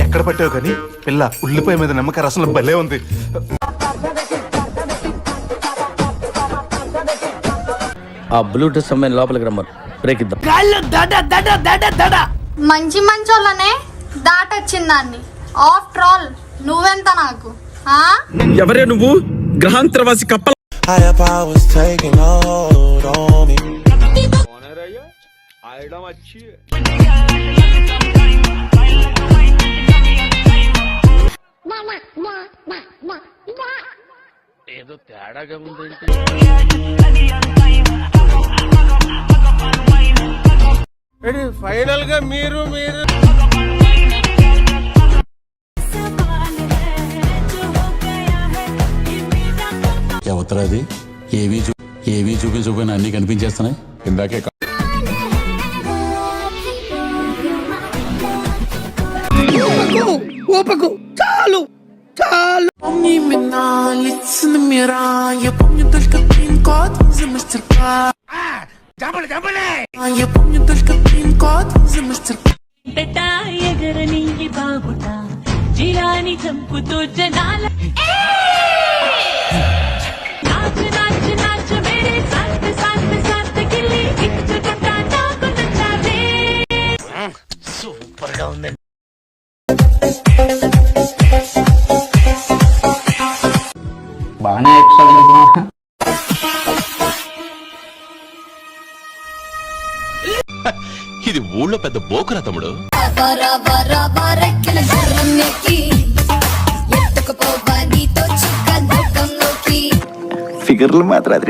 ఎక్కడ పట్టావు కానీ పిల్ల ఉల్లిపాయ మీద నిమ్మకాయ రసంలో భలే ఉంది. ఆ బ్లూటూత్ సమయం లోపలికి రమ్మను, బ్రేక్ ఇద్దాం. మంచి మంచోళ్ళనే దాటొచ్చింది దాన్ని. ఆఫ్టర్ ఆల్ నువ్వెంత నాకు? ఎవరే నువ్వు? గ్రహాంతరవాసి కప్పల. ఏదో తేడాగా ఉందేంటి? ఫైనల్ గా మీరు ఎవతరాది? ఏవి చూపించకపోయినా అన్ని కనిపించేస్తున్నాయి. ఇందాకే ఓపకు చాలు చాలు. ఎగరని బాబుట జిలాని చంపుతూ జనాల నాచ నాచ నాచ మేరే సాత్ సాత్ సాత్ గిల్లి ఇచ్చుకుంటా నాకు నచ్చావే. సూపర్ గా ఉందండి. బాగానే ఎక్స్ట్రా. ఇది ఊళ్ళో పెద్ద బోకురా తమ్ముడు. ఫిగర్లు మాత్రం అది